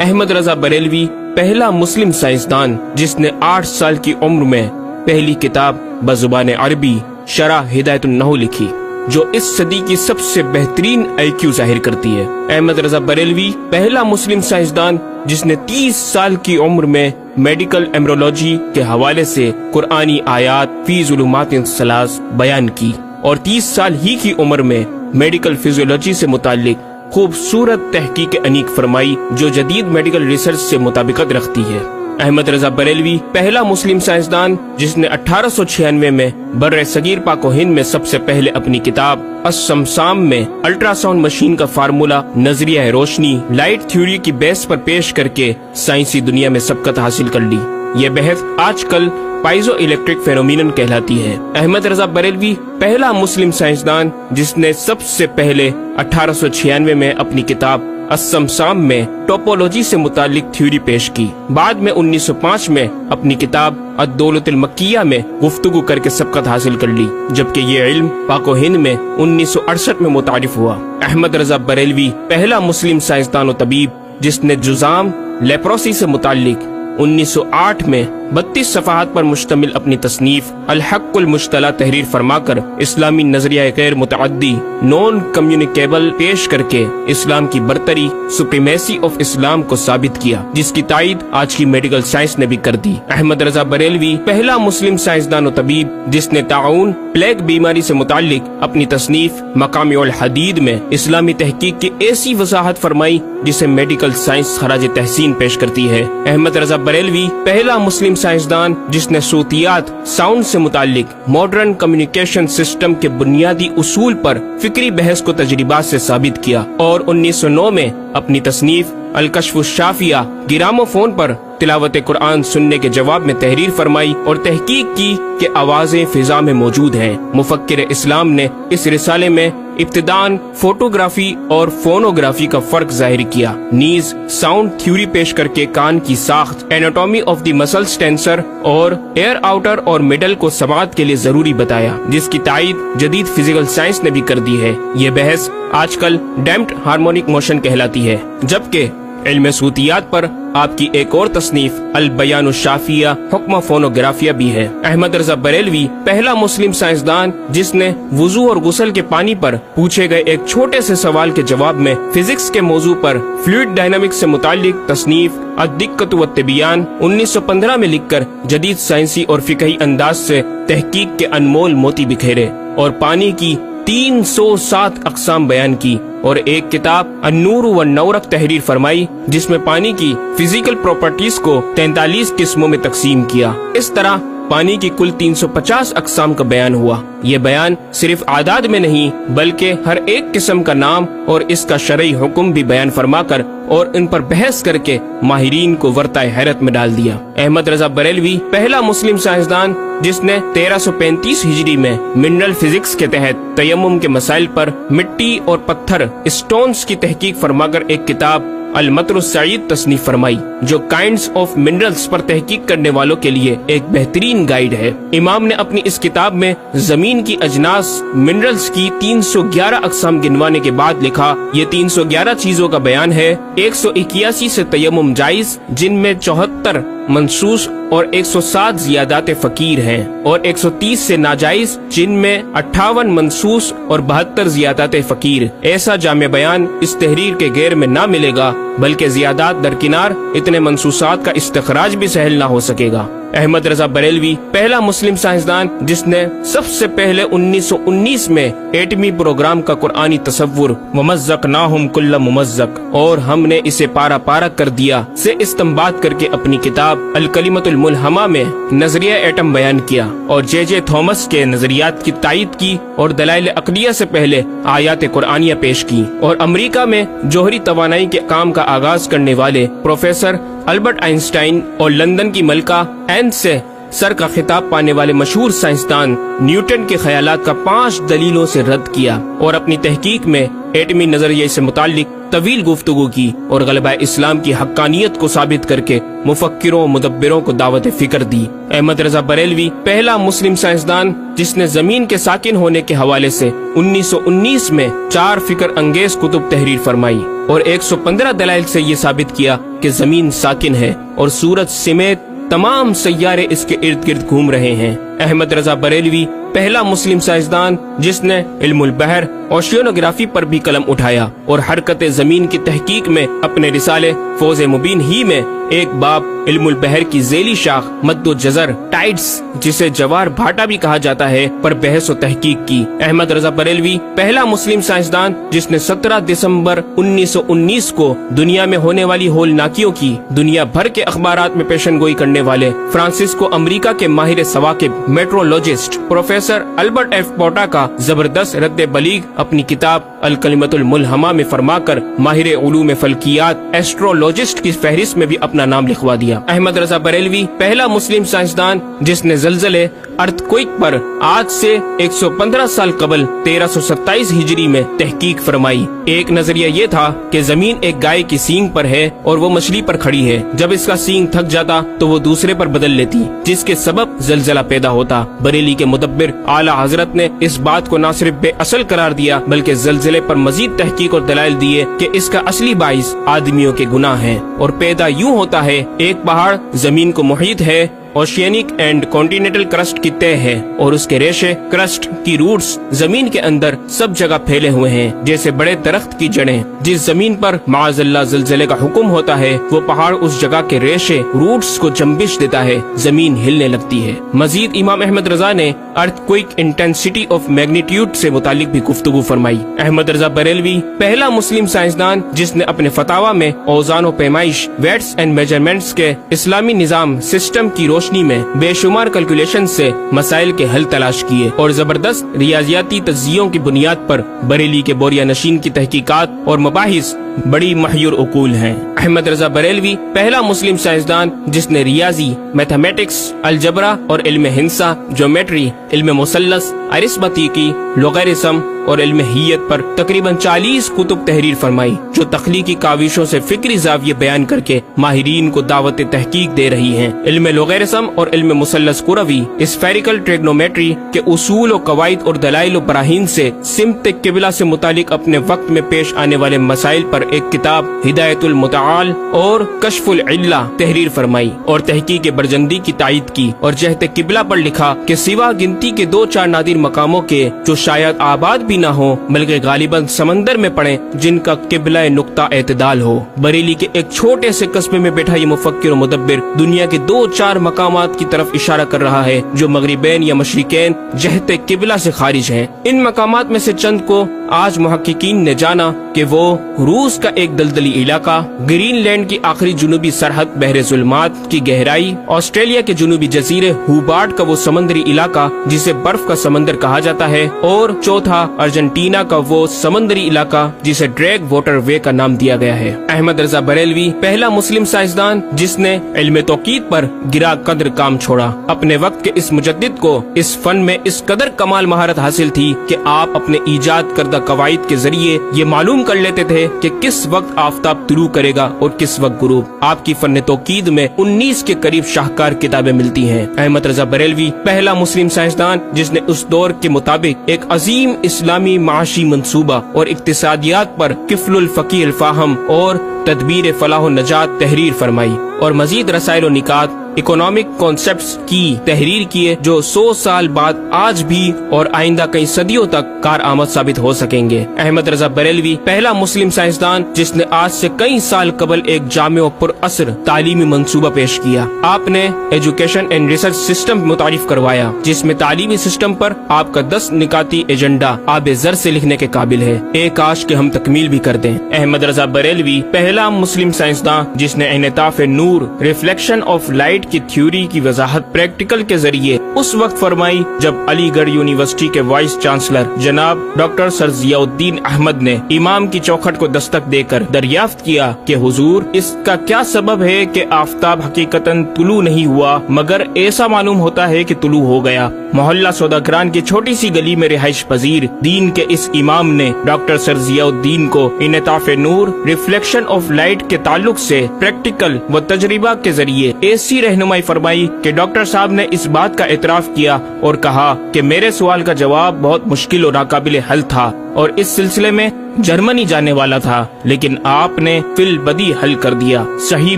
احمد رضا بریلوی پہلا مسلم سائنسدان جس نے 8 سال کی عمر میں پہلی کتاب بزبان عربی شرح ہدایت النحو لکھی، جو اس صدی کی سب سے بہترین IQ ظاہر کرتی ہے۔ احمد رضا بریلوی پہلا مسلم سائنسدان جس نے 30 سال کی عمر میں میڈیکل ایمبرولوجی کے حوالے سے قرآنی آیات فی ظلمات ثلاث بیان کی، اور 30 سال ہی کی عمر میں میڈیکل فزیولوجی سے متعلق خوبصورت تحقیق انیق فرمائی، جو جدید میڈیکل ریسرچ سے مطابقت رکھتی ہے۔ احمد رضا بریلوی پہلا مسلم سائنسدان جس نے 1896 میں بر صغیر پاک و ہند میں سب سے پہلے اپنی کتاب السمسام میں الٹرا ساؤنڈ مشین کا فارمولہ نظریہ روشنی لائٹ تھیوری کی بیس پر پیش کر کے سائنسی دنیا میں سبقت حاصل کر لی۔ یہ بحث آج کل پائزو الیکٹرک فینومینن کہلاتی ہے۔ احمد رضا بریلوی پہلا مسلم سائنسدان جس نے سب سے پہلے 1896 میں اپنی کتاب السمسام میں ٹوپولوجی سے متعلق تھیوری پیش کی۔ بعد میں 1905 میں اپنی کتاب الدولۃ المکیہ میں گفتگو کر کے سبقت حاصل کر لی، جبکہ یہ علم پاک و ہند میں 1968 میں متعارف ہوا۔ احمد رضا بریلوی پہلا مسلم سائنسدان و طبیب جس نے جذام لیپروسی سے متعلق 1908 میں 32 صفحات پر مشتمل اپنی تصنیف الحق المجتلی تحریر فرما کر اسلامی نظریہ غیر متعدی نون کمیونیکیبل پیش کر کے اسلام کی برتری سپریمیسی آف اسلام کو ثابت کیا، جس کی تائید آج کی میڈیکل سائنس نے بھی کر دی۔ احمد رضا بریلوی پہلا مسلم سائنسدان و طبیب جس نے طاعون پلیگ بیماری سے متعلق اپنی تصنیف مقامع الحدید میں اسلامی تحقیق کی ایسی وضاحت فرمائی جسے میڈیکل سائنس خراج تحسین پیش کرتی ہے۔ احمد رضا بریلوی پہلا مسلم سائنسدان جس نے صوتیات ساؤنڈ سے متعلق ماڈرن کمیونیکیشن سسٹم کے بنیادی اصول پر فکری بحث کو تجربات سے ثابت کیا، اور 1909 میں اپنی تصنیف الکشف الشافیہ گرامو فون پر تلاوت قرآن سننے کے جواب میں تحریر فرمائی اور تحقیق کی کہ آوازیں فضا میں موجود ہیں۔ مفکر اسلام نے اس رسالے میں ابتداً فوٹوگرافی اور فونوگرافی کا فرق ظاہر کیا، نیز ساؤنڈ تھیوری پیش کر کے کان کی ساخت anatomy of the muscles tensor اور ایئر آؤٹر اور مڈل کو سماعت کے لیے ضروری بتایا، جس کی تائید جدید فزیکل سائنس نے بھی کر دی ہے۔ یہ بحث آج کل ڈیمپڈ ہارمونک موشن کہلاتی ہے، جبکہ علم صوتیات پر آپ کی ایک اور تصنیف البیان الشافیہ حکم فونوگرافیہ بھی ہے۔ احمد رضا بریلوی پہلا مسلم سائنسدان جس نے وضو اور غسل کے پانی پر پوچھے گئے ایک چھوٹے سے سوال کے جواب میں فزکس کے موضوع پر فلوئڈ ڈائنامکس سے متعلق تصنیف الدقۃ والتبیان 1915 میں لکھ کر جدید سائنسی اور فقہی انداز سے تحقیق کے انمول موتی بکھیرے اور پانی کی 307 اقسام بیان کی، اور ایک کتاب النور والنورق تحریر فرمائی جس میں پانی کی فزیکل پراپرٹیز کو 43 قسموں میں تقسیم کیا۔ اس طرح پانی کی کل 350 اقسام کا بیان ہوا۔ یہ بیان صرف اعداد میں نہیں بلکہ ہر ایک قسم کا نام اور اس کا شرعی حکم بھی بیان فرما کر اور ان پر بحث کر کے ماہرین کو ورطہ حیرت میں ڈال دیا۔ احمد رضا بریلوی پہلا مسلم سائنسدان جس نے 1335 ہجری میں منرل فزکس کے تحت تیمم کے مسائل پر مٹی اور پتھر اسٹونز کی تحقیق فرما کر ایک کتاب المطر السعید تصنیف فرمائی، جو کائنڈز آف منرلز پر تحقیق کرنے والوں کے لیے ایک بہترین گائیڈ ہے۔ امام نے اپنی اس کتاب میں زمین کی اجناس منرلز کی 311 اقسام گنوانے کے بعد لکھا، یہ 311 چیزوں کا بیان ہے۔ 181 سے تیمم جائز، جن میں 74 منصوص اور 107 زیادات فقیر ہیں، اور 130 سے ناجائز، جن میں 58 منصوص اور 72 زیادات فقیر۔ ایسا جامع بیان اس تحریر کے غیر میں نہ ملے گا، بلکہ زیادات درکنار اتنے منصوصات کا استخراج بھی سہل نہ ہو سکے گا۔ احمد رضا بریلوی پہلا مسلم سائنسدان جس نے سب سے پہلے 1919 میں ایٹمی پروگرام کا قرآنی تصور ومزقناہم کل ممزق اور ہم نے اسے پارا پارا کر دیا سے استنباط کر کے اپنی کتاب الکلمۃ الملہمہ میں نظریہ ایٹم بیان کیا، اور جے جے تھامس کے نظریات کی تائید کی اور دلائل عقلیہ سے پہلے آیات قرآنیہ پیش کی، اور امریکہ میں جوہری توانائی کے کام کا آغاز کرنے والے پروفیسر البرٹ آئنسٹائن اور لندن کی ملکہ این سے سر کا خطاب پانے والے مشہور سائنسدان نیوٹن کے خیالات کا 5 دلیلوں سے رد کیا، اور اپنی تحقیق میں ایٹمی نظریے سے متعلق طویل گفتگو کی اور غلبہ اسلام کی حقانیت کو ثابت کر کے مفکروں مدبروں کو دعوت فکر دی۔ احمد رضا بریلوی پہلا مسلم سائنسدان جس نے زمین کے ساکن ہونے کے حوالے سے 1919 میں 4 فکر انگیز کتب تحریر فرمائی اور 115 دلائل سے یہ ثابت کیا کہ زمین ساکن ہے اور سورج سمیت تمام سیارے اس کے ارد گرد گھوم رہے ہیں۔ احمد رضا بریلوی پہلا مسلم سائنسدان جس نے علم البحر اوشینوگرافی پر بھی قلم اٹھایا اور حرکت زمین کی تحقیق میں اپنے رسالے فوز مبین ہی میں ایک باب علم البحر کی ذیلی شاخ مد و جزر ٹائڈس جسے جوار بھاٹا بھی کہا جاتا ہے پر بحث و تحقیق کی۔ احمد رضا بریلوی پہلا مسلم سائنسدان جس نے 17 دسمبر 1919 کو دنیا میں ہونے والی ہولناکیوں کی دنیا بھر کے اخبارات میں پیشن گوئی کرنے والے فرانسسکو امریکہ کے ماہر ثواقب میٹرولوجسٹ پروفیسر البرٹ ایف پوٹا کا زبردست رد بلیغ اپنی کتاب الکلمۃ الملہمہ میں فرما کر ماہر علوم فلکیات ایسٹرولوجسٹ کی فہرست میں بھی اپنا نام لکھوا دیا۔ احمد رضا بریلوی پہلا مسلم سائنسدان جس نے زلزلے ارتھ کوئک پر آج سے 115 سال قبل 1327 ہجری میں تحقیق فرمائی۔ ایک نظریہ یہ تھا کہ زمین ایک گائے کی سینگ پر ہے اور وہ مچھلی پر کھڑی ہے، جب اس کا سینگ تھک جاتا تو وہ دوسرے پر بدل لیتی جس کے سبب زلزلہ پیدا ہوتا۔ بریلی کے مدبر اعلی حضرت نے اس بات کو نہ صرف بے اصل قرار دیا بلکہ زلزلے پر مزید تحقیق اور دلائل دیے کہ اس کا اصلی باعث آدمیوں کے گناہ ہیں اور پیدا یوں ہوتا ہے۔ ایک پہاڑ زمین کو محیط ہے، اوشینک اینڈ کانٹیننٹل کرسٹ کی تہ ہے اور اس کے ریشے کرسٹ کی روٹس زمین کے اندر سب جگہ پھیلے ہوئے ہیں جیسے بڑے درخت کی جڑیں۔ جس زمین پر معاذ اللہ زلزلے کا حکم ہوتا ہے وہ پہاڑ اس جگہ کے ریشے روٹس کو جنبش دیتا ہے، زمین ہلنے لگتی ہے۔ مزید امام احمد رضا نے ارتھ کوئک انٹینسٹی آف میگنیٹیوڈ سے متعلق بھی گفتگو فرمائی۔ احمد رضا بریلوی پہلا مسلم سائنسدان جس نے اپنے فتاوی میں اوزان و پیمائش ویٹس اینڈ میجرمنٹس کے اسلامی نظام سسٹم کی روشنی میں بے شمار کیلکولیشن سے مسائل کے حل تلاش کیے اور زبردست ریاضیاتی تجزیوں کی بنیاد پر بریلی کے بوریا نشین کی تحقیقات اور مباحث بڑی محیر عقول ہیں۔ احمد رضا بریلوی پہلا مسلم سائنسدان جس نے ریاضی، میتھمیٹکس، الجبرا اور علم ہندسہ، جیومیٹری، علم مثلث، ارثمیٹکی، لوگرثم اور علم حیت پر تقریباً 40 کتب تحریر فرمائی جو تخلیقی کاوشوں سے فکری زاویے بیان کر کے ماہرین کو دعوت تحقیق دے رہی ہیں۔ علم لوگرثم اور علم مثلث کروی، اسفیریکل ٹریگنومیٹری کے اصول و قواعد اور دلائل و براہین سے سمت قبلہ سے متعلق اپنے وقت میں پیش آنے والے مسائل پر ایک کتاب ہدایت المتعال اور کشف العلہ تحریر فرمائی اور تحقیق برجندی کی تائید کی اور جہت قبلہ پر لکھا کہ سوا گنتی کے 2-4 نادر مقاموں کے جو شاید آباد بھی نہ ہو بلکہ غالباً سمندر میں پڑے جن کا قبلہ نقطہ اعتدال ہو۔ بریلی کے ایک چھوٹے سے قصبے میں بیٹھا یہ مفکر و مدبر دنیا کے 2-4 مقامات کی طرف اشارہ کر رہا ہے جو مغربین یا مشرقین جہت قبلہ سے خارج ہیں۔ ان مقامات میں سے چند کو آج محققین نے جانا کہ وہ روس کا ایک دلدلی علاقہ، گرین لینڈ کی آخری جنوبی سرحد بحر ظلمات کی گہرائی، آسٹریلیا کے جنوبی جزیرے ہوبارٹ کا وہ سمندری علاقہ جسے برف کا سمندر کہا جاتا ہے، اور چوتھا ارجنٹینا کا وہ سمندری علاقہ جسے ڈریگ واٹر وے کا نام دیا گیا ہے۔ احمد رضا بریلوی پہلا مسلم سائنسدان جس نے علم توقید پر گرا قدر کام چھوڑا۔ اپنے وقت کے اس مجدد کو اس فن میں اس قدر کمال مہارت حاصل تھی کہ آپ اپنے ایجاد کردہ قواعد کے ذریعے یہ معلوم کر لیتے تھے کہ کس وقت آفتاب طلوع کرے گا اور کس وقت غروب۔ آپ کی فن توقید میں 19 کے قریب شاہکار کتابیں ملتی ہیں۔ احمد رضا بریلوی پہلا مسلم سائنسدان جس نے اس دور کے مطابق ایک عظیم اسلامی معاشی منصوبہ اور اقتصادیات پر کفل الفقی الفاہم اور تدبیر فلاح و نجات تحریر فرمائی اور مزید رسائل و نکات اکنامک کانسیپٹس کی تحریر کیے جو 100 سال بعد آج بھی اور آئندہ کئی صدیوں تک کارآمد ثابت ہو سکیں گے۔ احمد رضا بریلوی پہلا مسلم سائنسدان جس نے آج سے کئی سال قبل ایک جامع و پر اثر تعلیمی منصوبہ پیش کیا۔ آپ نے ایجوکیشن اینڈ ریسرچ سسٹم متعارف کروایا جس میں تعلیمی سسٹم پر آپ کا 10 نکاتی ایجنڈا آب زر سے لکھنے کے قابل ہے، ایک کاش کہ ہم تکمیل بھی کر دیں۔ احمد رضا بریلوی پہلا مسلم سائنسدان جس نے انعطاف نور، ریفلیکشن آف لائٹ لائٹ کی تھیوری کی وضاحت پریکٹیکل کے ذریعے اس وقت فرمائی جب علی گڑھ یونیورسٹی کے وائس چانسلر جناب ڈاکٹر سر ضیاء الدین احمد نے امام کی چوکھٹ کو دستک دے کر دریافت کیا کہ حضور اس کا کیا سبب ہے کہ آفتاب حقیقتاً طلوع نہیں ہوا مگر ایسا معلوم ہوتا ہے کہ طلوع ہو گیا۔ محلہ سوداگران کی چھوٹی سی گلی میں رہائش پذیر دین کے اس امام نے ڈاکٹر سر ضیاء الدین کو انعطاف نور ریفلیکشن آف لائٹ کے تعلق سے پریکٹیکل و تجربہ کے ذریعے ایسی رہنمائی فرمائی کہ ڈاکٹر صاحب نے اس بات کا اعتراف کیا اور کہا کہ میرے سوال کا جواب بہت مشکل اور ناقابل حل تھا اور اس سلسلے میں جرمنی جانے والا تھا، لیکن آپ نے فی البدی حل کر دیا۔ صحیح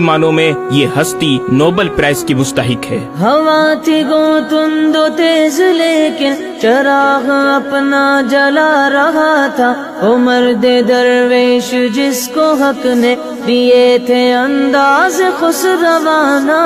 معنوں میں یہ ہستی نوبل پرائز کی مستحق ہے۔ ہوا تھی گو تند و تیز لیکن چراغ اپنا جلا رہا تھا، عمر دے درویش جس کو حق نے دیے تھے انداز خسروانہ۔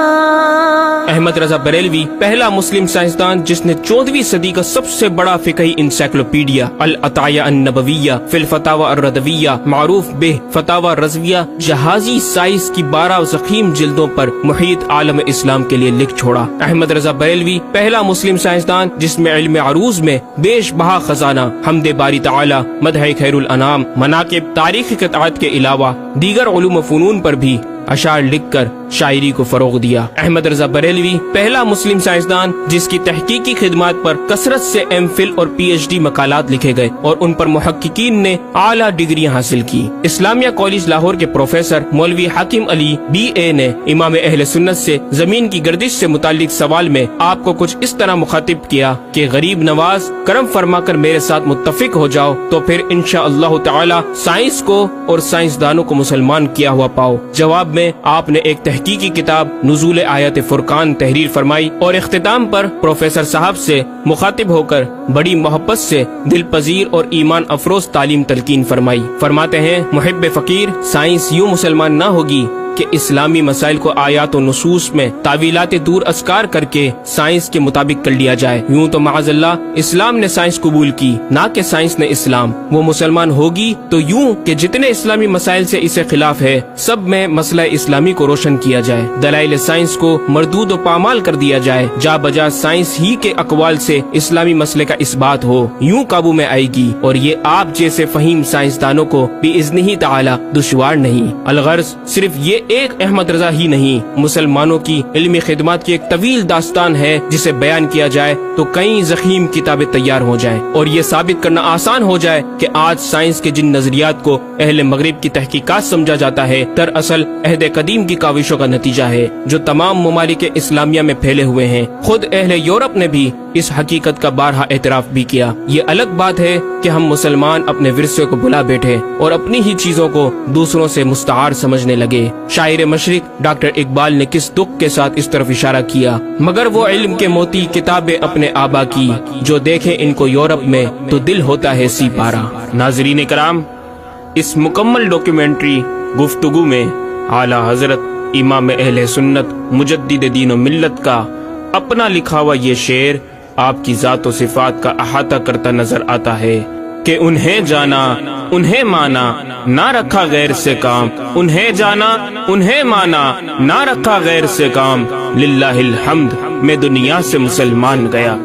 احمد رضا بریلوی پہلا مسلم سائنسدان جس نے 14ویں صدی کا سب سے بڑا فقہی انسائکلوپیڈیا العطایہ النبویہ فی الفتاوی الردویہ معروف بہ فتاوی رضویہ جہازی سائنس کی 12 ضخیم جلدوں پر محیط عالم اسلام کے لیے لکھ چھوڑا۔ احمد رضا بریلوی پہلا مسلم سائنسدان جس میں علم عروض میں بیش بہا خزانہ حمد باری تعالی، مدح خیر الانام، مناقب، تاریخی قطعات کے علاوہ دیگر علوم و فنون پر بھی اشعار لکھ کر شاعری کو فروغ دیا۔ احمد رضا بریلوی پہلا مسلم سائنسدان جس کی تحقیقی خدمات پر کثرت سے ایم فل اور پی ایچ ڈی مقالات لکھے گئے اور ان پر محققین نے اعلیٰ ڈگریاں حاصل کی۔ اسلامیہ کالج لاہور کے پروفیسر مولوی حاکم علی بی اے نے امام اہل سنت سے زمین کی گردش سے متعلق سوال میں آپ کو کچھ اس طرح مخاطب کیا کہ غریب نواز کرم فرما کر میرے ساتھ متفق ہو جاؤ تو پھر انشاءاللہ تعالی سائنس کو اور سائنسدانوں کو مسلمان کیا ہوا پاؤ۔ جواب میں آپ نے ایک تحقیقی کتاب نزول آیات فرقان تحریر فرمائی اور اختتام پر پروفیسر صاحب سے مخاطب ہو کر بڑی محبت سے دل پذیر اور ایمان افروز تعلیم تلقین فرمائی۔ فرماتے ہیں محب فقیر سائنس یوں مسلمان نہ ہوگی کہ اسلامی مسائل کو آیات و نصوص میں تعویلات دور ازکار کر کے سائنس کے مطابق کر لیا جائے۔ یوں تو معاذ اللہ اسلام نے سائنس قبول کی نہ کہ سائنس نے اسلام۔ وہ مسلمان ہوگی تو یوں کہ جتنے اسلامی مسائل سے اسے خلاف ہے سب میں مسئلہ اسلامی کو روشن کیا جائے، دلائل سائنس کو مردود و پامال کر دیا جائے، جا بجا سائنس ہی کے اقوال سے اسلامی مسئلے کا اثبات ہو، یوں قابو میں آئے گی اور یہ آپ جیسے فہیم سائنسدانوں کو بإذنہ تعالی دشوار نہیں۔ الغرض صرف یہ ایک احمد رضا ہی نہیں، مسلمانوں کی علمی خدمات کی ایک طویل داستان ہے جسے بیان کیا جائے تو کئی ضخیم کتابیں تیار ہو جائیں اور یہ ثابت کرنا آسان ہو جائے کہ آج سائنس کے جن نظریات کو اہل مغرب کی تحقیقات سمجھا جاتا ہے دراصل عہد قدیم کی کاوشوں کا نتیجہ ہے جو تمام ممالک اسلامیہ میں پھیلے ہوئے ہیں۔ خود اہل یورپ نے بھی اس حقیقت کا بارہا اعتراف بھی کیا۔ یہ الگ بات ہے کہ ہم مسلمان اپنے ورثے کو بھلا بیٹھے اور اپنی ہی چیزوں کو دوسروں سے مستعار سمجھنے لگے۔ شاعر مشرق ڈاکٹر اقبال نے کس دکھ کے ساتھ اس طرف اشارہ کیا، مگر وہ علم کے موتی کتابیں اپنے آبا کی، جو دیکھیں ان کو یورپ میں تو دل ہوتا ہے سی پارا۔ ناظرین کرام، اس مکمل ڈاکیومنٹری گفتگو میں اعلیٰ حضرت امام اہل سنت مجدد دین و ملت کا اپنا لکھا ہوا یہ شعر آپ کی ذات و صفات کا احاطہ کرتا نظر آتا ہے کہ انہیں جانا انہیں مانا نہ رکھا غیر سے کام، انہیں جانا انہیں مانا نہ رکھا غیر سے کام، للہ الحمد میں دنیا سے مسلمان گیا۔